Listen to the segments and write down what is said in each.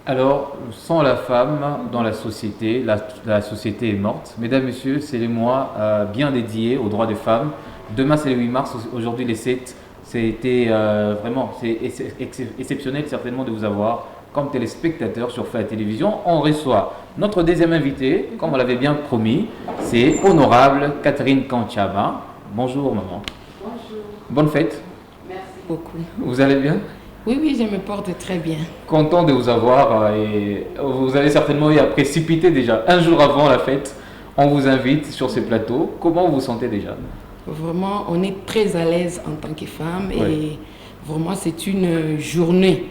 Alors, sans la femme dans la société, la société est morte. Mesdames, Messieurs, c'est le mois bien dédié aux droits des femmes. Demain, c'est le 8 mars, aujourd'hui, les 7. C'était vraiment exceptionnel certainement de vous avoir comme téléspectateur sur Fait Télévision. On reçoit notre deuxième invité, comme on l'avait bien promis, c'est Honorable Catherine Kanchaba. Bonjour maman. Bonjour. Bonne fête. Merci beaucoup. Vous allez bien? Oui, je me porte très bien. Content de vous avoir et vous avez certainement eu à précipiter déjà un jour avant la fête. On vous invite sur ce plateau. Comment vous vous sentez déjà? Vraiment, on est très à l'aise en tant que femme Ouais. et vraiment c'est une journée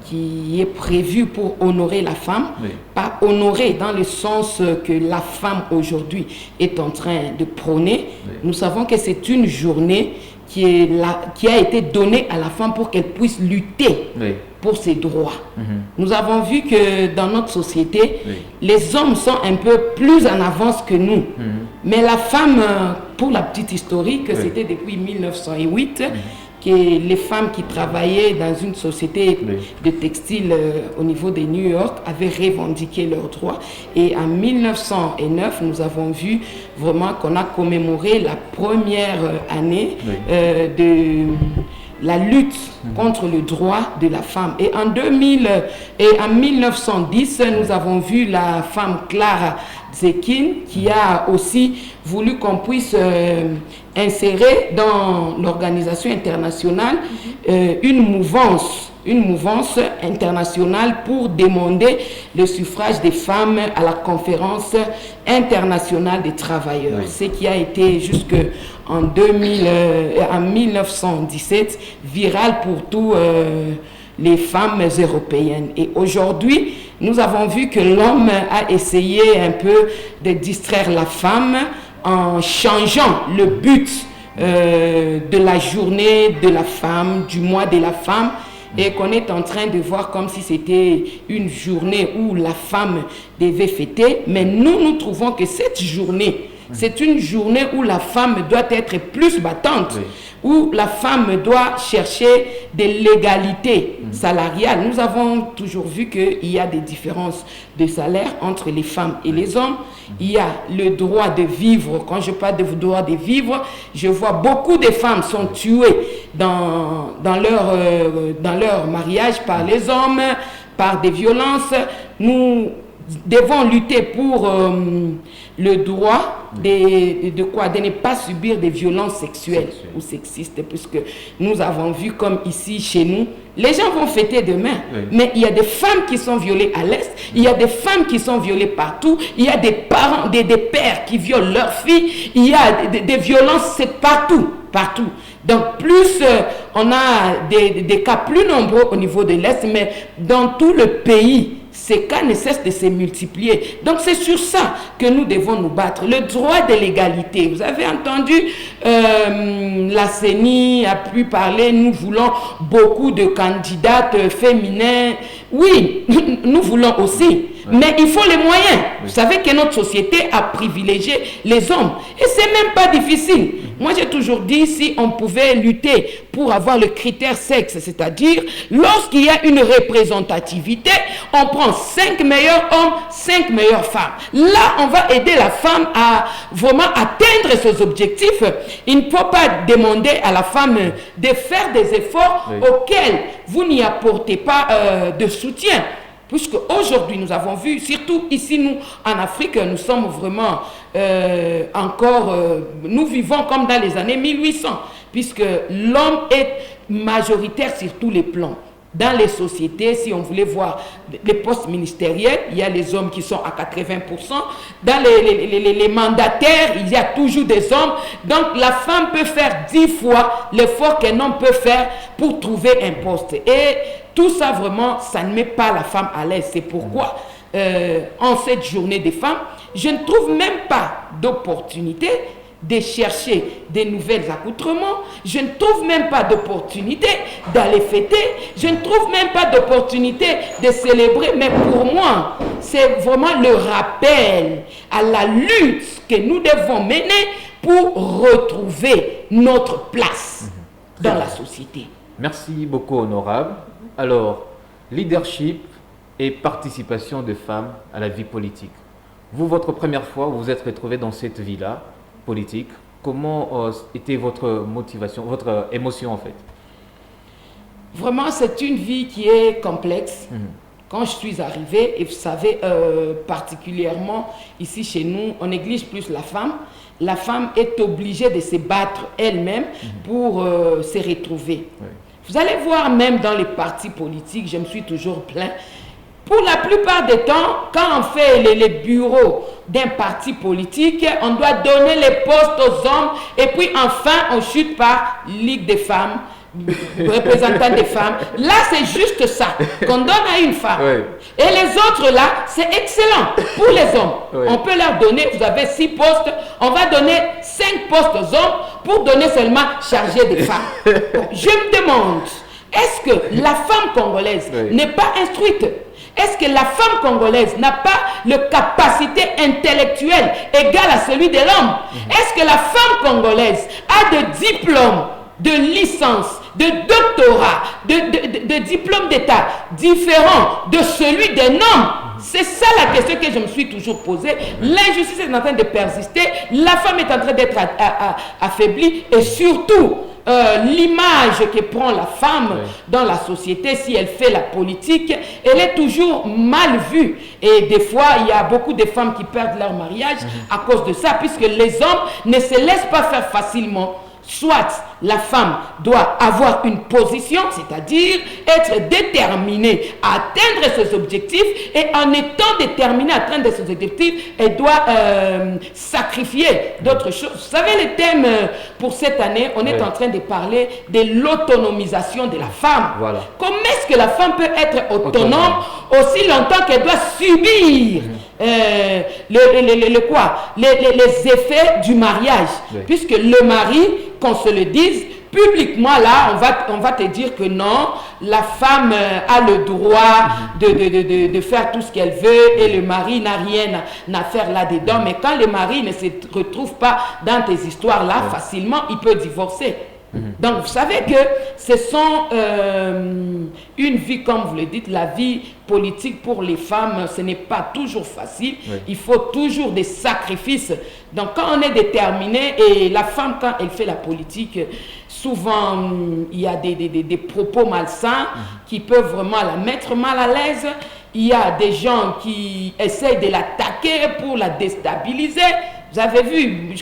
qui est prévue pour honorer la femme. Oui. Pas honorer dans le sens que la femme aujourd'hui est en train de prôner. Oui. Nous savons que c'est une journée qui a été donnée à la femme pour qu'elle puisse lutter Oui. pour ses droits. Nous avons vu que dans notre société, Oui. les hommes sont un peu plus en avance que nous. Mais la femme, pour la petite historique, Oui. c'était depuis 1908 que les femmes qui travaillaient dans une société Oui. de textile au niveau de New York avaient revendiqué leurs droits. Et en 1909, nous avons vu vraiment qu'on a commémoré la première année Oui. de la lutte contre le droit de la femme. Et en 1910, nous avons vu la femme Clara Zetkin qui a aussi voulu qu'on puisse insérer dans l'organisation internationale une mouvance internationale pour demander le suffrage des femmes à la conférence internationale des travailleurs. Oui. Ce qui a été jusque en 1917 viral pour tous les femmes européennes. Et aujourd'hui, nous avons vu que l'homme a essayé un peu de distraire la femme en changeant le but de la journée de la femme, du mois de la femme, et qu'on est en train de voir comme si c'était une journée où la femme devait fêter. Mais nous trouvons que cette journée, c'est une journée où la femme doit être plus battante, Oui. où la femme doit chercher de l'égalité salariale. Nous avons toujours vu qu'il y a des différences de salaire entre les femmes et les hommes. Il y a le droit de vivre. Quand je parle de droit de vivre, je vois beaucoup de femmes sont tuées dans leur mariage par les hommes, par des violences. Nous devons lutter pour le droit de ne pas subir des violences sexuelles ou sexistes, puisque nous avons vu comme ici chez nous, les gens vont fêter demain, Oui. mais il y a des femmes qui sont violées à l'Est, il y a des femmes qui sont violées partout, il y a des parents, des pères qui violent leurs filles, il y a des violences, c'est partout. Donc plus on a des cas plus nombreux au niveau de l'Est, mais dans tout le pays, ces cas ne cessent de se multiplier. Donc c'est sur ça que nous devons nous battre. Le droit de l'égalité. Vous avez entendu, la CENI a pu parler, nous voulons beaucoup de candidates féminines. Oui, nous voulons aussi. Mais il faut les moyens. Vous savez que notre société a privilégié les hommes. Et c'est même pas difficile. Moi, j'ai toujours dit, si on pouvait lutter pour avoir le critère sexe, c'est-à-dire, lorsqu'il y a une représentativité, on prend 5 meilleurs hommes, 5 meilleures femmes. Là, on va aider la femme à vraiment atteindre ses objectifs. Il ne faut pas demander à la femme de faire des efforts auxquels vous n'y apportez pas de soutien. Puisque aujourd'hui, nous avons vu, surtout ici, nous, en Afrique, nous sommes vraiment nous vivons comme dans les années 1800, puisque l'homme est majoritaire sur tous les plans. Dans les sociétés, si on voulait voir les postes ministériels, il y a les hommes qui sont à 80%. Dans les mandataires, il y a toujours des hommes. Donc, la femme peut faire 10 fois l'effort qu'un homme peut faire pour trouver un poste. Et tout ça, vraiment, ça ne met pas la femme à l'aise. C'est pourquoi, en cette journée des femmes, je ne trouve même pas d'opportunité de chercher des nouvelles accoutrements. Je ne trouve même pas d'opportunité d'aller fêter. Je ne trouve même pas d'opportunité de célébrer. Mais pour moi, c'est vraiment le rappel à la lutte que nous devons mener pour retrouver notre place dans la société. Merci beaucoup, honorable. Alors, leadership et participation des femmes à la vie politique. Vous, votre première fois, vous vous êtes retrouvé dans cette vie-là, politique. Comment était votre motivation, votre émotion en fait? Vraiment, c'est une vie qui est complexe. Quand je suis arrivée, et vous savez, particulièrement ici chez nous, on néglige plus la femme. La femme est obligée de se battre elle-même pour se retrouver. Oui. Vous allez voir même dans les partis politiques, je me suis toujours plaint. Pour la plupart des temps, quand on fait les bureaux d'un parti politique, on doit donner les postes aux hommes et puis enfin on chute par Ligue des femmes, représentants des femmes. Là, c'est juste ça qu'on donne à une femme. Oui. Et les autres là, c'est excellent pour les hommes. Oui. On peut leur donner, vous avez 6 postes, on va donner 5 postes aux hommes pour donner seulement chargé des femmes. Bon, je me demande, est-ce que la femme congolaise n'est pas instruite? Est-ce que la femme congolaise n'a pas la capacité intellectuelle égale à celui de l'homme? Est-ce que la femme congolaise a des diplômes de licence, de doctorat, de diplôme d'État différents de celui d'un homme? C'est ça la question que je me suis toujours posée. L'injustice est en train de persister, la femme est en train d'être affaiblie et surtout, l'image que prend la femme dans la société, si elle fait la politique, elle est toujours mal vue. Et des fois, il y a beaucoup de femmes qui perdent leur mariage à cause de ça, puisque les hommes ne se laissent pas faire facilement. Soit la femme doit avoir une position, c'est-à-dire être déterminée à atteindre ses objectifs, et en étant déterminée à atteindre ses objectifs, elle doit sacrifier d'autres choses. Vous savez, le thème pour cette année, on est en train de parler de l'autonomisation de la femme. Voilà. Comment est-ce que la femme peut être autonome aussi longtemps qu'elle doit subir les effets du mariage, puisque le mari, qu'on se le dise, publiquement là, on va te dire que non, la femme a le droit de faire tout ce qu'elle veut et le mari n'a rien à faire là-dedans. Mais quand le mari ne se retrouve pas dans tes histoires là, facilement, il peut divorcer. Donc, vous savez que ce sont une vie, comme vous le dites, la vie politique pour les femmes, ce n'est pas toujours facile. Il faut toujours des sacrifices. Donc, quand on est déterminé, et la femme, quand elle fait la politique, souvent, il y a des propos malsains qui peuvent vraiment la mettre mal à l'aise. Il y a des gens qui essayent de l'attaquer pour la déstabiliser. Vous avez vu,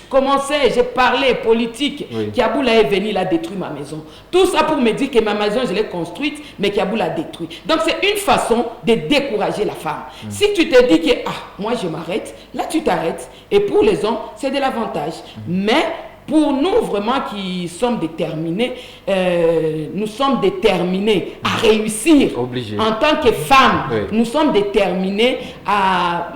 j'ai parlé politique. Kiaboula est venu, il a détruit ma maison. Tout ça pour me dire que ma maison, je l'ai construite, mais Kiaboula a détruit. Donc, c'est une façon de décourager la femme. Si tu te dis que, moi, je m'arrête, là, tu t'arrêtes. Et pour les hommes, c'est de l'avantage. Mais pour nous, vraiment, qui sommes déterminés, nous sommes déterminés à réussir. En tant que femmes, nous sommes déterminés à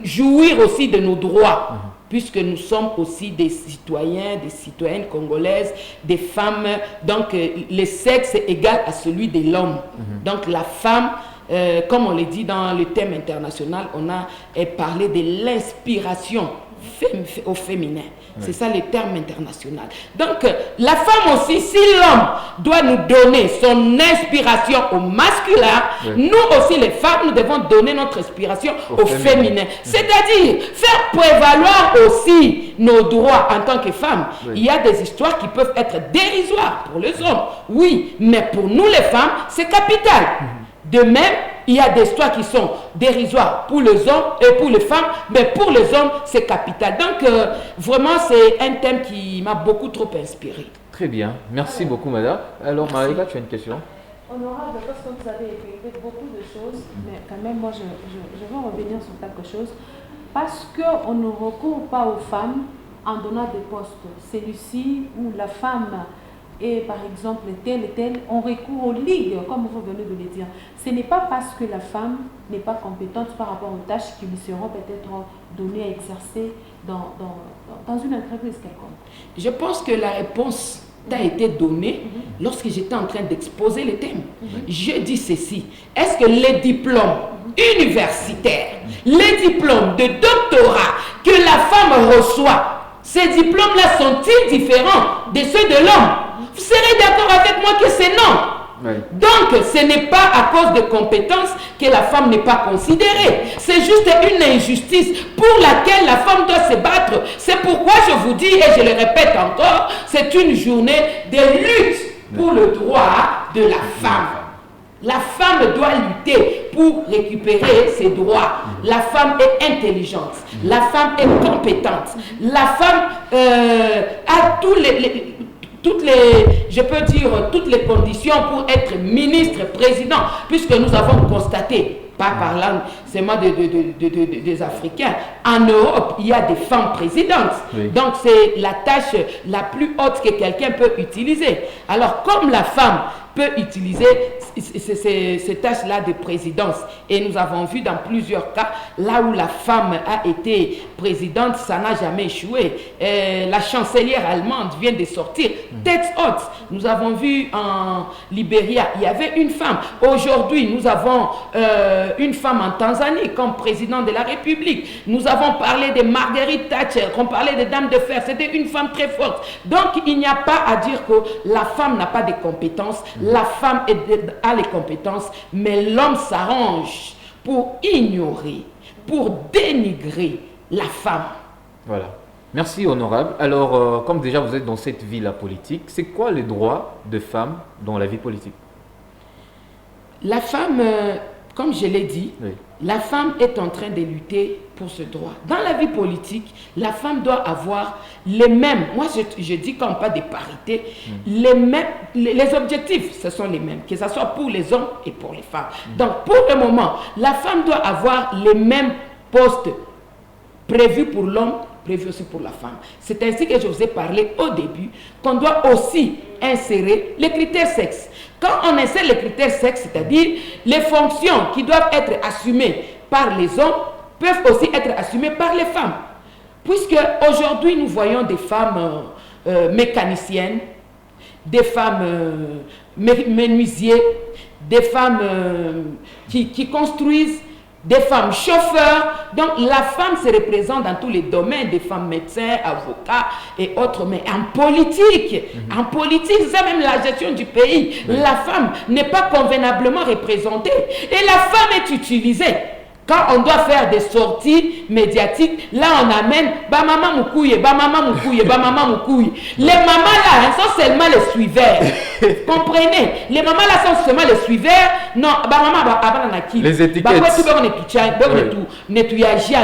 jouir aussi de nos droits. Puisque nous sommes aussi des citoyens, des citoyennes congolaises, des femmes, donc le sexe est égal à celui de l'homme. Donc la femme, comme on le dit dans le thème international, on a parlé de l'inspiration au féminin. C'est ça le terme international. Donc, la femme aussi, si l'homme doit nous donner son inspiration au masculin, nous aussi les femmes, nous devons donner notre inspiration au féminin. C'est-à-dire faire prévaloir aussi nos droits en tant que femmes. Il y a des histoires qui peuvent être dérisoires pour les hommes, oui, mais pour nous les femmes, c'est capital. De même, il y a des histoires qui sont dérisoires pour les hommes et pour les femmes, mais pour les hommes, c'est capital. Donc, vraiment, c'est un thème qui m'a beaucoup trop inspiré. Très bien. Merci beaucoup, madame. Alors, Maïga, tu as une question? Honorable, parce que vous avez évoqué beaucoup de choses, mais quand même, moi, je veux revenir sur quelque chose. Parce qu'on ne recourt pas aux femmes en donnant des postes. Celui-ci où la femme et par exemple tel et tel, on recourt aux ligues, comme vous venez de le dire. Ce n'est pas parce que la femme n'est pas compétente par rapport aux tâches qui lui seront peut-être données à exercer dans une entreprise quelconque. Je pense que la réponse t'a été donnée lorsque j'étais en train d'exposer le thème. Je dis ceci, est-ce que les diplômes universitaires, les diplômes de doctorat que la femme reçoit, ces diplômes-là sont-ils différents de ceux de l'homme? Vous serez d'accord avec moi que c'est non. Oui. Donc, ce n'est pas à cause de compétences que la femme n'est pas considérée. C'est juste une injustice pour laquelle la femme doit se battre. C'est pourquoi je vous dis, et je le répète encore, c'est une journée de lutte pour le droit de la femme. La femme doit lutter pour récupérer ses droits. La femme est intelligente. La femme est compétente. La femme a je peux dire, toutes les conditions pour être ministre, président, puisque nous avons constaté, pas parlant seulement des Africains, en Europe, il y a des femmes présidentes. Oui. Donc, c'est la tâche la plus haute que quelqu'un peut utiliser. Alors, comme la femme peut utiliser ces tâches-là de présidence, et nous avons vu dans plusieurs cas, là où la femme a été présidente, ça n'a jamais échoué. La chancelière allemande vient de sortir tête haute. Nous avons vu en Libéria, il y avait une femme. Aujourd'hui, nous avons une femme en Tanzanie comme présidente de la République. Nous avons parlé de Marguerite Thatcher, on parlait des dames de fer. C'était une femme très forte. Donc, il n'y a pas à dire que la femme n'a pas de compétences. La femme a les compétences, mais l'homme s'arrange pour ignorer, pour dénigrer la femme. Voilà. Merci, honorable. Alors, comme déjà vous êtes dans cette vie-là politique, c'est quoi les droits de femmes dans la vie politique? La femme, comme je l'ai dit, Oui. la femme est en train de lutter pour ce droit. Dans la vie politique, la femme doit avoir les mêmes, moi je dis qu'on parle de parité, les objectifs, ce sont les mêmes, que ce soit pour les hommes et pour les femmes. Donc pour le moment, la femme doit avoir les mêmes postes prévus pour l'homme, prévus aussi pour la femme. C'est ainsi que je vous ai parlé au début, qu'on doit aussi insérer les critères sexe. Quand on insère les critères sexe, c'est-à-dire les fonctions qui doivent être assumées par les hommes, peuvent aussi être assumées par les femmes. Puisque aujourd'hui, nous voyons des femmes mécaniciennes, des femmes menuisiers, des femmes qui construisent, des femmes chauffeurs. Donc la femme se représente dans tous les domaines, des femmes médecins, avocats et autres. Mais en politique, c'est ça même la gestion du pays. La femme n'est pas convenablement représentée. Et la femme est utilisée. Quand on doit faire des sorties médiatiques, là on amène ba maman moukouye, ba maman moukouye, ba maman moukouye. Les mamans là sont seulement les suiveurs. Comprenez? Les mamans là sont seulement les suiveurs. Non, ba maman ba les étiquettes.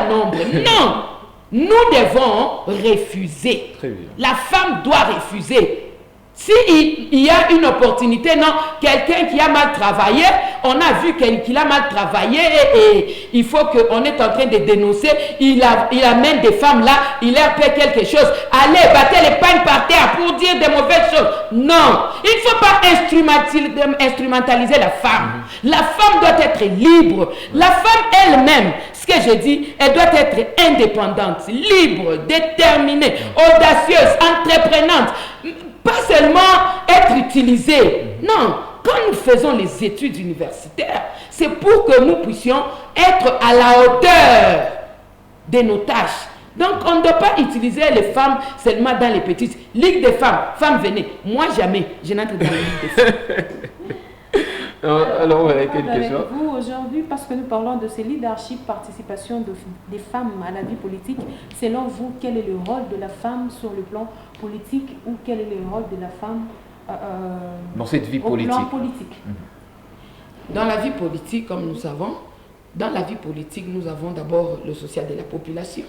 Non, nous devons refuser. Très bien. La femme doit refuser. S'il y a une opportunité, non, quelqu'un qui a mal travaillé, on a vu qu'il a mal travaillé et il faut qu'on est en train de dénoncer, il amène des femmes là, il leur paie quelque chose. Allez, battez les pagnes par terre pour dire des mauvaises choses. Non, il ne faut pas instrumentaliser la femme. La femme doit être libre. La femme elle-même, ce que je dis, elle doit être indépendante, libre, déterminée, audacieuse, entreprenante. Pas seulement être utilisée. Non, quand nous faisons les études universitaires, c'est pour que nous puissions être à la hauteur de nos tâches. Donc, on ne doit pas utiliser les femmes seulement dans les petites ligues des femmes. Femmes, venez. Moi, jamais. Je n'entre dans les ligues des femmes. Alors, ouais, quelque avec chose. vous aujourd'hui, parce que nous parlons de ce leadership, participation des femmes à la vie politique. Selon vous, quel est le rôle de la femme sur le plan politique ou quel est le rôle de la femme dans cette vie au politique? plan politique? Dans la vie politique, comme nous savons, dans la vie politique, nous avons d'abord le social de la population.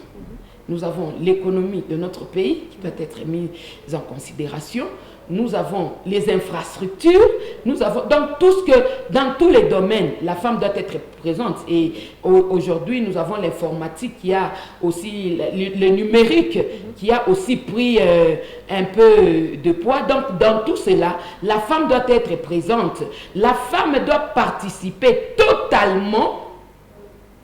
Nous avons l'économie de notre pays qui doit être mise en considération. Nous avons les infrastructures, nous avons donc dans tous les domaines, la femme doit être présente. Et aujourd'hui, nous avons l'informatique qui a aussi le numérique qui a aussi pris un peu de poids. Donc, dans tout cela, la femme doit être présente. La femme doit participer totalement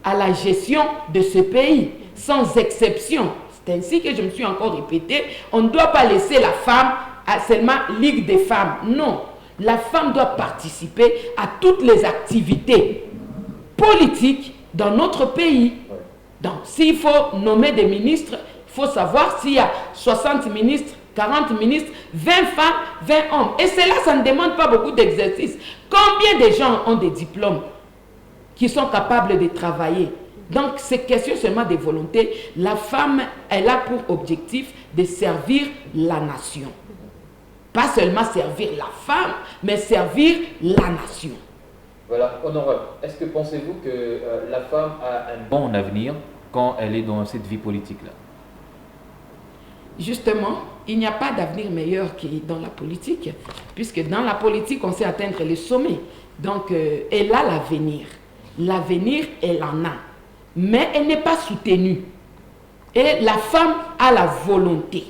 à la gestion de ce pays, sans exception. C'est ainsi que je me suis encore répété, on ne doit pas laisser la femme à seulement Ligue des femmes. Non, la femme doit participer à toutes les activités politiques dans notre pays. Donc, s'il faut nommer des ministres, il faut savoir s'il y a 60 ministres, 40 ministres, 20 femmes, 20 hommes. Et cela, ça ne demande pas beaucoup d'exercice. Combien de gens ont des diplômes qui sont capables de travailler? Donc, c'est question seulement de volonté. La femme, elle a pour objectif de servir la nation. Pas seulement servir la femme, mais servir la nation. Voilà, honorable. Est-ce que pensez-vous que la femme a un bon avenir quand elle est dans cette vie politique-là? Justement, il n'y a pas d'avenir meilleur que dans la politique, puisque dans la politique, on sait atteindre les sommets. Donc, elle a l'avenir. L'avenir, elle en a. Mais elle n'est pas soutenue. Et la femme a la volonté.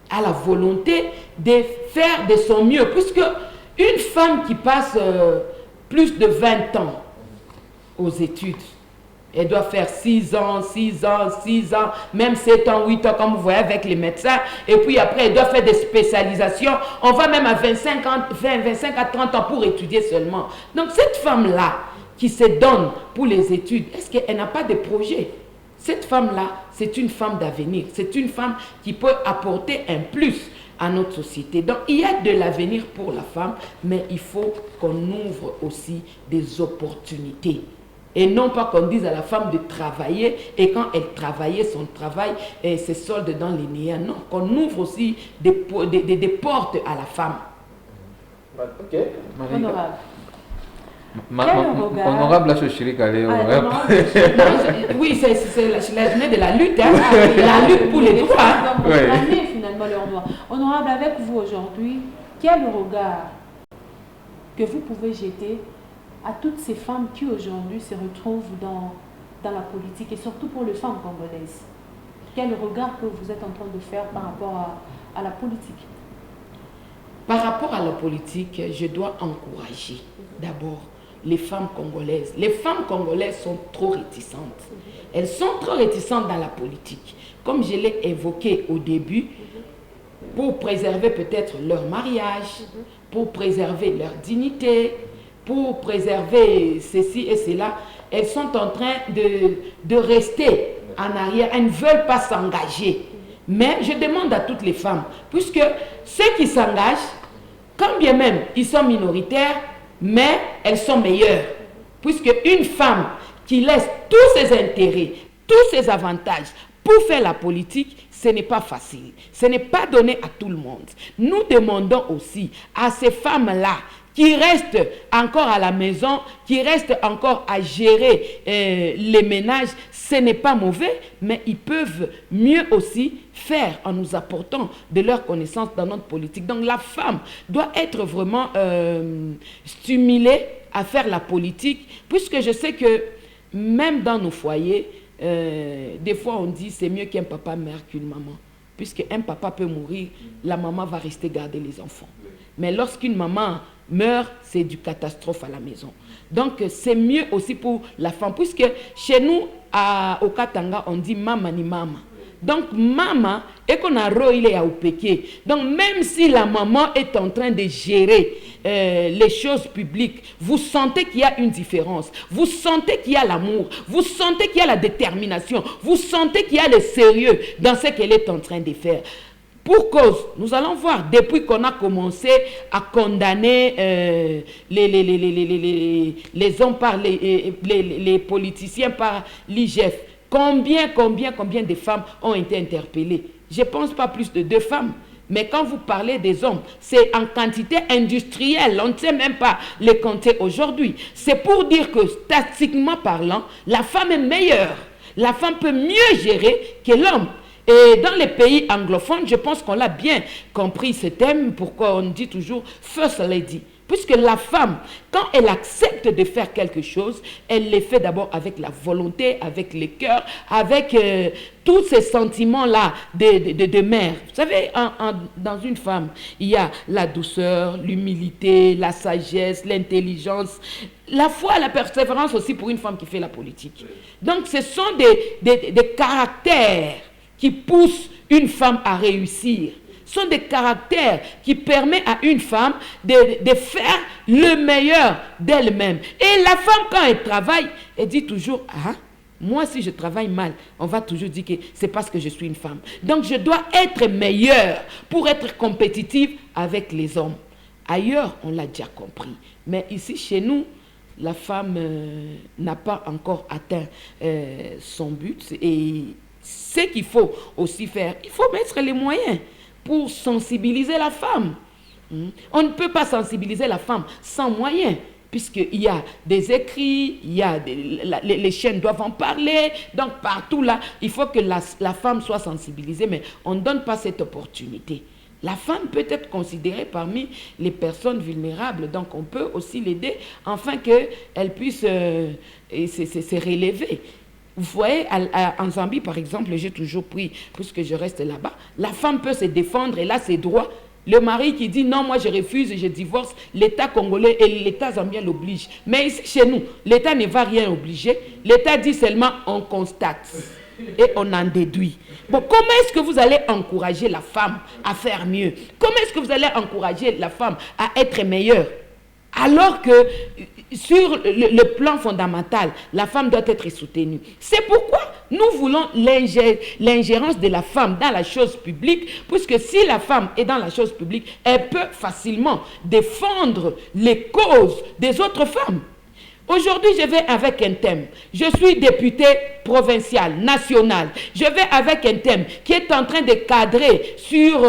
A la volonté de faire de son mieux. Puisque une femme qui passe plus de 20 ans aux études, elle doit faire 6 ans, 6 ans, 6 ans, même 7 ans, 8 ans, comme vous voyez avec les médecins. Et puis après, elle doit faire des spécialisations. On va même à 25 à 30 ans pour étudier seulement. Donc cette femme-là, qui se donne pour les études, est-ce qu'elle n'a pas de projet? Cette femme-là, c'est une femme d'avenir. C'est une femme qui peut apporter un plus à notre société. Donc, il y a de l'avenir pour la femme, mais il faut qu'on ouvre aussi des opportunités. Et non pas qu'on dise à la femme de travailler, et quand elle travaillait, son travail se solde dans les néants. Non, qu'on ouvre aussi des portes à la femme. Ok. Honorable. Honorable, je suis Oui, c'est la journée de la lutte, hein. La lutte pour les droits. Donc, ouais. Finalement, leur droit. Honorable, avec vous aujourd'hui, quel regard que vous pouvez jeter à toutes ces femmes qui aujourd'hui se retrouvent dans la politique et surtout pour les femmes congolaises? Quel regard que vous êtes en train de faire par rapport à la politique? Par rapport à la politique, je dois encourager d'abord les femmes congolaises. Les femmes congolaises sont trop réticentes. Elles sont trop réticentes dans la politique. Comme je l'ai évoqué au début, pour préserver peut-être leur mariage, pour préserver leur dignité, pour préserver ceci et cela, elles sont en train de rester en arrière. Elles ne veulent pas s'engager. Mais je demande à toutes les femmes, puisque ceux qui s'engagent, quand bien même ils sont minoritaires, mais elles sont meilleures. Puisque une femme qui laisse tous ses intérêts, tous ses avantages pour faire la politique, ce n'est pas facile. Ce n'est pas donné à tout le monde. Nous demandons aussi à ces femmes-là qui restent encore à la maison, qui restent encore à gérer les ménages, ce n'est pas mauvais, mais ils peuvent mieux aussi faire en nous apportant de leurs connaissances dans notre politique. Donc la femme doit être vraiment stimulée à faire la politique, puisque je sais que même dans nos foyers, des fois on dit c'est mieux qu'un papa meurt qu'une maman. Puisqu'un papa peut mourir, la maman va rester garder les enfants. Mais lorsqu'une maman meurt, c'est du catastrophe à la maison. Donc, c'est mieux aussi pour la femme. Puisque chez nous, au Katanga, on dit maman ni maman. Donc, maman, et qu'on a roilé à Opeke. Donc, même si la maman est en train de gérer les choses publiques, vous sentez qu'il y a une différence. Vous sentez qu'il y a l'amour. Vous sentez qu'il y a la détermination. Vous sentez qu'il y a le sérieux dans ce qu'elle est en train de faire. Pour cause, nous allons voir, depuis qu'on a commencé à condamner les hommes par les politiciens par l'IGF, combien de femmes ont été interpellées? Je ne pense pas plus de 2 femmes. Mais quand vous parlez des hommes, c'est en quantité industrielle. On ne sait même pas les compter aujourd'hui. C'est pour dire que, statistiquement parlant, la femme est meilleure. La femme peut mieux gérer que l'homme. Et dans les pays anglophones, je pense qu'on l'a bien compris ce thème, pourquoi on dit toujours « First Lady ». Puisque la femme, quand elle accepte de faire quelque chose, elle le fait d'abord avec la volonté, avec le cœur, avec tous ces sentiments-là de mère. Vous savez, dans une femme, il y a la douceur, l'humilité, la sagesse, l'intelligence, la foi, la persévérance aussi pour une femme qui fait la politique. Donc ce sont des caractères qui poussent une femme à réussir. Ce sont des caractères qui permettent à une femme de faire le meilleur d'elle-même. Et la femme, quand elle travaille, elle dit toujours, ah, Moi, si je travaille mal, on va toujours dire que c'est parce que je suis une femme. Donc, je dois être meilleure pour être compétitive avec les hommes. Ailleurs, on l'a déjà compris. Mais ici, chez nous, la femme n'a pas encore atteint son but. Et ce qu'il faut aussi faire, il faut mettre les moyens pour sensibiliser la femme. On ne peut pas sensibiliser la femme sans moyens, puisqu'il y a des écrits, il y a les chaînes doivent en parler. Donc partout là, il faut que la femme soit sensibilisée, mais on ne donne pas cette opportunité. La femme peut être considérée parmi les personnes vulnérables, donc on peut aussi l'aider afin qu'elle puisse se relever. Vous voyez, en Zambie, par exemple, j'ai toujours pris, puisque je reste là-bas, la femme peut se défendre, elle a ses droits. Le mari qui dit non, moi je refuse, je divorce, l'État congolais et l'État zambien l'oblige. Mais ici, chez nous, l'État ne va rien obliger. L'État dit seulement on constate et on en déduit. Bon, comment est-ce que vous allez encourager la femme à faire mieux? Comment est-ce que vous allez encourager la femme à être meilleure? Alors que sur le plan fondamental, la femme doit être soutenue. C'est pourquoi nous voulons l'ingérence de la femme dans la chose publique, puisque si la femme est dans la chose publique, elle peut facilement défendre les causes des autres femmes. Aujourd'hui, je vais avec un thème. Je suis députée provinciale, nationale. Je vais avec un thème qui est en train de cadrer sur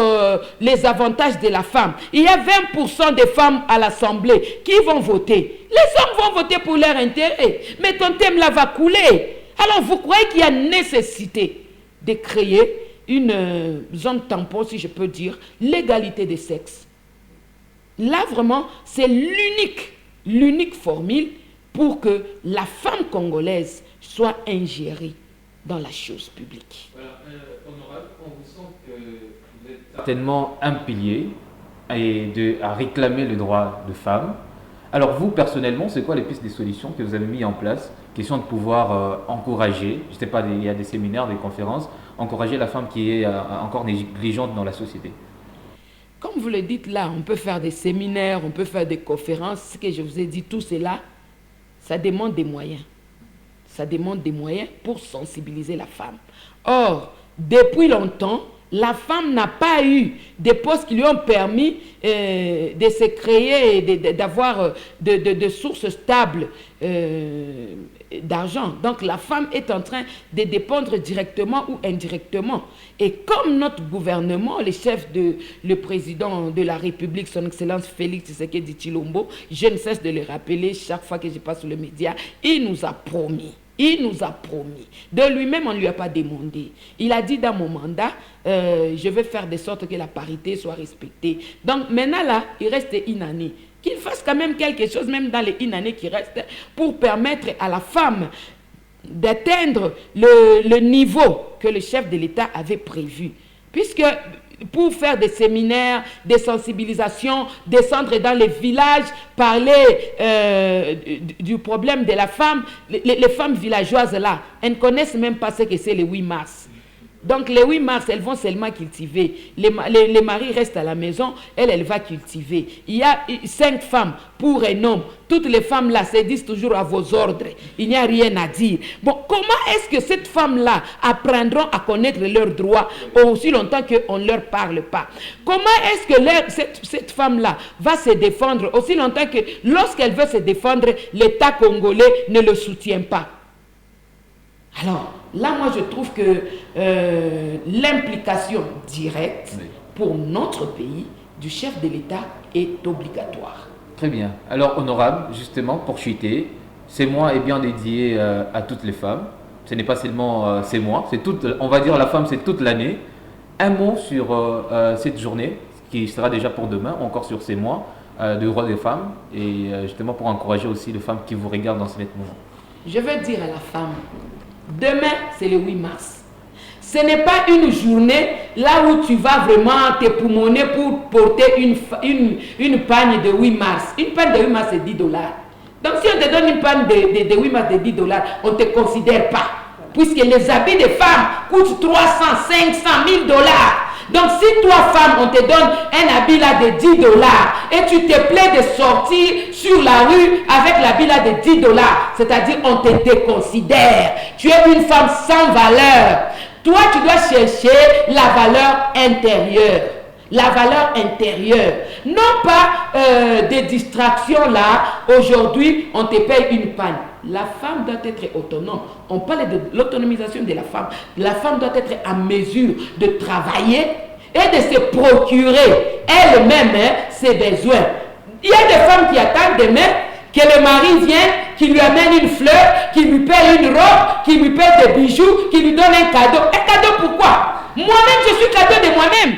les avantages de la femme. Il y a 20% des femmes à l'Assemblée qui vont voter. Les hommes vont voter pour leur intérêt. Mais ton thème là va couler. Alors, vous croyez qu'il y a nécessité de créer une zone tampon, si je peux dire, l'égalité des sexes. Là, vraiment, c'est l'unique formule pour que la femme congolaise soit ingérée dans la chose publique. Voilà, honorable, on vous sent que vous êtes certainement un pilier à réclamer le droit de femme. Alors vous, personnellement, c'est quoi les pistes des solutions que vous avez mis en place? Question de pouvoir encourager, je ne sais pas, il y a des séminaires, des conférences, encourager la femme qui est encore négligente dans la société. Comme vous le dites là, on peut faire des séminaires, on peut faire des conférences. Ce que je vous ai dit, tout cela, ça demande des moyens. Ça demande des moyens pour sensibiliser la femme. Or, depuis longtemps, la femme n'a pas eu des postes qui lui ont permis de se créer, d'avoir de sources stables d'argent. Donc la femme est en train de dépendre directement ou indirectement. Et comme notre gouvernement, le président de la République, son Excellence Félix Tshisekedi Tshilombo, je ne cesse de le rappeler chaque fois que je passe sur les médias, il nous a promis. Il nous a promis. De lui-même, on ne lui a pas demandé. Il a dit dans mon mandat, je vais faire de sorte que la parité soit respectée. Donc maintenant là, il reste une année. Qu'il fasse quand même quelque chose, même dans les une année qui restent, pour permettre à la femme d'atteindre le niveau que le chef de l'État avait prévu. Puisque pour faire des séminaires, des sensibilisations, descendre dans les villages, parler du problème de la femme. Les femmes villageoises là, elles ne connaissent même pas ce que c'est le 8 mars. Donc les 8 mars, elles vont seulement cultiver. Les maris restent à la maison, elle va cultiver. Il y a 5 femmes pour un homme. Toutes les femmes là se disent toujours à vos ordres. Il n'y a rien à dire. Bon, comment est-ce que cette femme-là apprendront à connaître leurs droits aussi longtemps qu'on ne leur parle pas? Comment est-ce que cette femme-là va se défendre aussi longtemps que lorsqu'elle veut se défendre, l'État congolais ne le soutient pas? Alors, là, moi, je trouve que l'implication directe pour notre pays du chef de l'État est obligatoire. Très bien. Alors, honorable, justement, pour chuter, ce mois est bien dédié à toutes les femmes. Ce n'est pas seulement ces mois, c'est toute, on va dire la femme, c'est toute l'année. Un mot sur cette journée, qui sera déjà pour demain, encore sur ces mois de droits des femmes, et justement pour encourager aussi les femmes qui vous regardent dans ce moment. Je veux dire à la femme, demain, c'est le 8 mars. Ce n'est pas une journée là où tu vas vraiment t'époumoner pour porter une pagne de 8 mars. Une pagne de 8 mars, c'est $10. Donc si on te donne une pagne de 8 mars de $10, on ne te considère pas. Puisque les habits des femmes coûtent 300, 500, $1000. Donc si toi, femme, on te donne un habit là de 10 dollars et tu te plais de sortir sur la rue avec l'habit là de 10 dollars, c'est-à-dire on te déconsidère. Tu es une femme sans valeur. Toi, tu dois chercher la valeur intérieure. La valeur intérieure. Non pas des distractions là. Aujourd'hui, on te paye une panne. La femme doit être autonome. On parle de l'autonomisation de la femme. La femme doit être à mesure de travailler et de se procurer elle-même ses besoins. Il y a des femmes qui attendent demain que le mari vienne, qui lui amène une fleur, qui lui paye une robe, qui lui paye des bijoux, qui lui donne un cadeau. Un cadeau pourquoi? Moi-même, je suis cadeau de moi-même.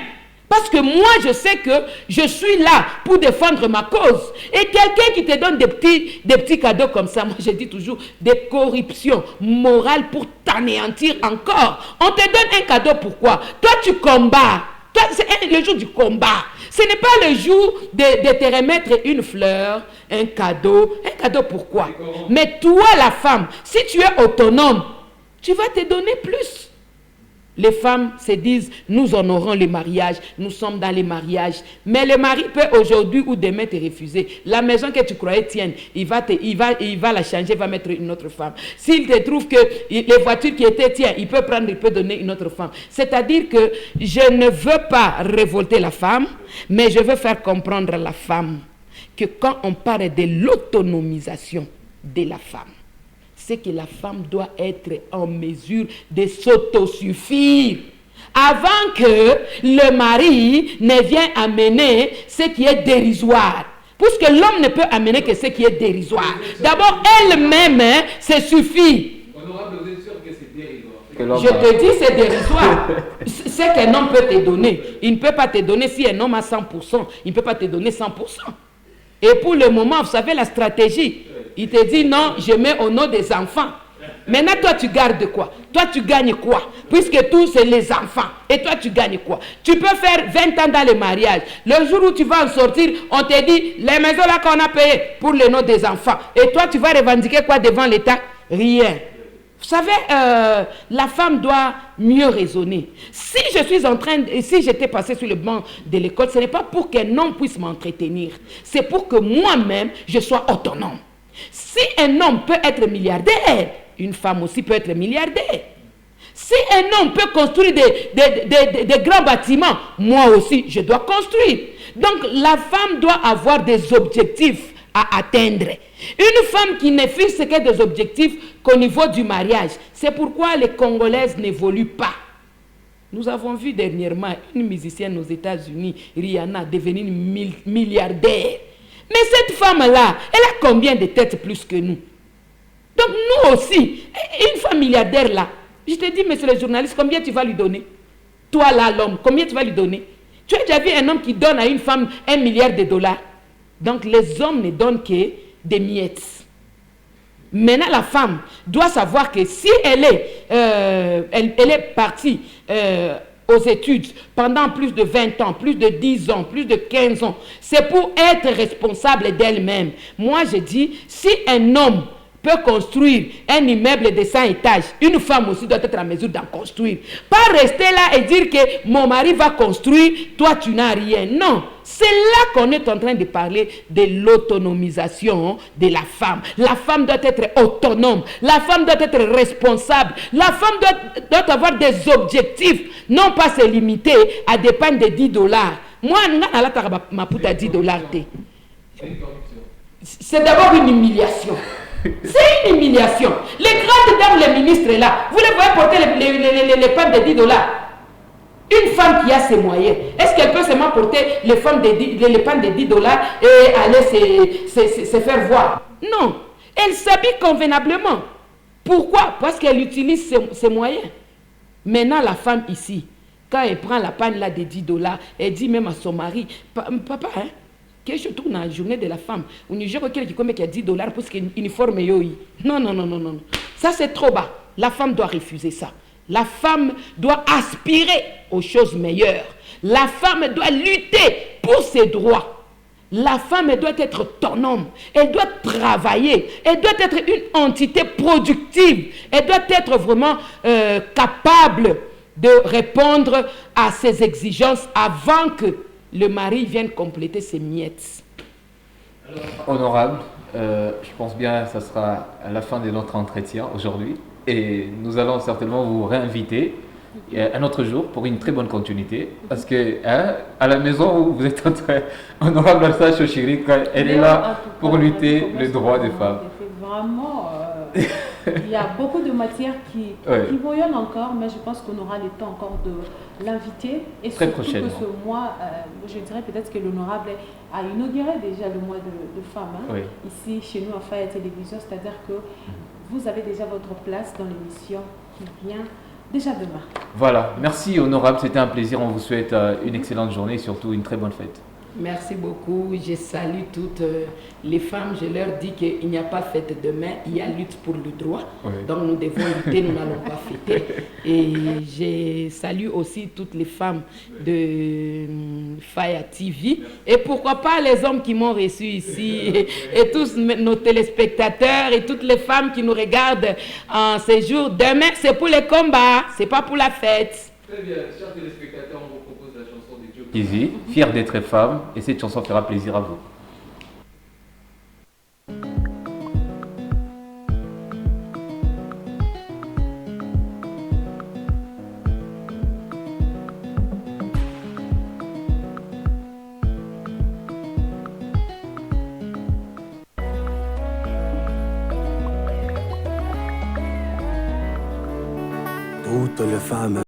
Parce que moi, je sais que je suis là pour défendre ma cause. Et quelqu'un qui te donne des petits cadeaux comme ça, moi je dis toujours, des corruptions morales pour t'anéantir encore. On te donne un cadeau pourquoi? Toi, tu combats. Toi, c'est le jour du combat. Ce n'est pas le jour de te remettre une fleur, un cadeau. Un cadeau pourquoi? Mais toi, la femme, si tu es autonome, tu vas te donner plus. Les femmes se disent, nous honorons les mariages, nous sommes dans les mariages. Mais le mari peut aujourd'hui ou demain te refuser. La maison que tu croyais tienne, il va la changer, il va mettre une autre femme. S'il te trouve que les voitures qui étaient tiennes, il peut prendre, il peut donner une autre femme. C'est-à-dire que je ne veux pas révolter la femme, mais je veux faire comprendre à la femme que quand on parle de l'autonomisation de la femme, c'est que la femme doit être en mesure de s'autosuffire avant que le mari ne vienne amener ce qui est dérisoire. Puisque l'homme ne peut amener que ce qui est dérisoire. D'abord, elle-même se suffit. Honorable, sûr que c'est dérisoire. Je te dis, c'est dérisoire. Ce qu'un homme peut te donner, il ne peut pas te donner si un homme a 100%. Il ne peut pas te donner 100%. Et pour le moment, vous savez la stratégie. Il te dit non, je mets au nom des enfants. Maintenant, toi, tu gardes quoi? Toi, tu gagnes quoi? Puisque tout, c'est les enfants. Et toi, tu gagnes quoi? Tu peux faire 20 ans dans le mariage. Le jour où tu vas en sortir, on te dit, les maisons là qu'on a payées pour le nom des enfants. Et toi, tu vas revendiquer quoi devant l'État? Rien. Vous savez, la femme doit mieux raisonner. Si j'étais passé sur le banc de l'école, ce n'est pas pour qu'un homme puisse m'entretenir. C'est pour que moi-même, je sois autonome. Si un homme peut être milliardaire, une femme aussi peut être milliardaire. Si un homme peut construire des grands bâtiments, moi aussi, je dois construire. Donc, la femme doit avoir des objectifs à atteindre. Une femme qui ne fixe que des objectifs qu'au niveau du mariage. C'est pourquoi les Congolaises n'évoluent pas. Nous avons vu dernièrement une musicienne aux États-Unis, Rihanna, devenir milliardaire. Mais cette femme-là, elle a combien de têtes plus que nous? Donc nous aussi, une femme milliardaire là, je te dis, monsieur le journaliste, combien tu vas lui donner? Toi là, l'homme, combien tu vas lui donner? Tu as déjà vu un homme qui donne à une femme 1 milliard de dollars? Donc les hommes ne donnent que des miettes. Maintenant, la femme doit savoir que si elle est partie aux études pendant plus de 20 ans, plus de 10 ans, plus de 15 ans, c'est pour être responsable d'elle-même. Moi, je dis, si un homme peut construire un immeuble de 100 étages, une femme aussi doit être en mesure d'en construire. Pas rester là et dire que mon mari va construire, toi tu n'as rien. Non, c'est là qu'on est en train de parler de l'autonomisation de la femme. La femme doit être autonome, la femme doit être responsable, la femme doit avoir des objectifs, non pas se limiter à dépendre de 10 dollars. Moi, ma poute à 10 dollars. C'est d'abord une humiliation. C'est une humiliation. Les grandes dames, les ministres là, vous les voyez porter les femmes de 10 dollars. Une femme qui a ses moyens, est-ce qu'elle peut seulement porter les femmes les femmes de 10 dollars et aller se faire voir? Non. Elle s'habille convenablement. Pourquoi? Parce qu'elle utilise ses moyens. Maintenant, la femme ici, quand elle prend la panne là de 10 dollars, elle dit même à son mari, papa, hein, que je tourne à la journée de la femme, on y gère quelqu'un qui a 10 dollars pour qu'il uniforme yoï. Non, non, non, non, non. Ça, c'est trop bas. La femme doit refuser ça. La femme doit aspirer aux choses meilleures. La femme doit lutter pour ses droits. La femme doit être autonome. Elle doit travailler. Elle doit être une entité productive. Elle doit être vraiment capable de répondre à ces exigences avant que le mari vienne compléter ses miettes. Honorable, je pense bien que ça sera à la fin de notre entretien aujourd'hui et nous allons certainement vous réinviter un autre jour pour une très bonne continuité parce que à la maison où vous êtes en train, Honorable Alsa Chochiri, elle est là pour lutter les droits des femmes. Vraiment, il y a beaucoup de matières qui bouillonnent encore, mais je pense qu'on aura le temps encore de l'inviter. Et très surtout prochainement. que ce mois, je dirais peut-être que l'honorable a inauguré déjà le mois de femmes ici chez nous à Faya Télévision, c'est-à-dire que vous avez déjà votre place dans l'émission qui vient déjà demain. Voilà, merci Honorable, c'était un plaisir, on vous souhaite une excellente journée et surtout une très bonne fête. Merci beaucoup. Je salue toutes les femmes. Je leur dis qu'il n'y a pas fête demain, il y a lutte pour le droit. Oui. Donc nous devons lutter, nous n'allons pas fêter. Et je salue aussi toutes les femmes de Faya TV. Et pourquoi pas les hommes qui m'ont reçu ici et tous nos téléspectateurs et toutes les femmes qui nous regardent en ces jours. Demain, c'est pour les combats, c'est pas pour la fête. Très bien, chers téléspectateurs, on vous propose la chanson de Joe Kizzy, fier d'être femme, et cette chanson fera plaisir à vous. Toutes les femmes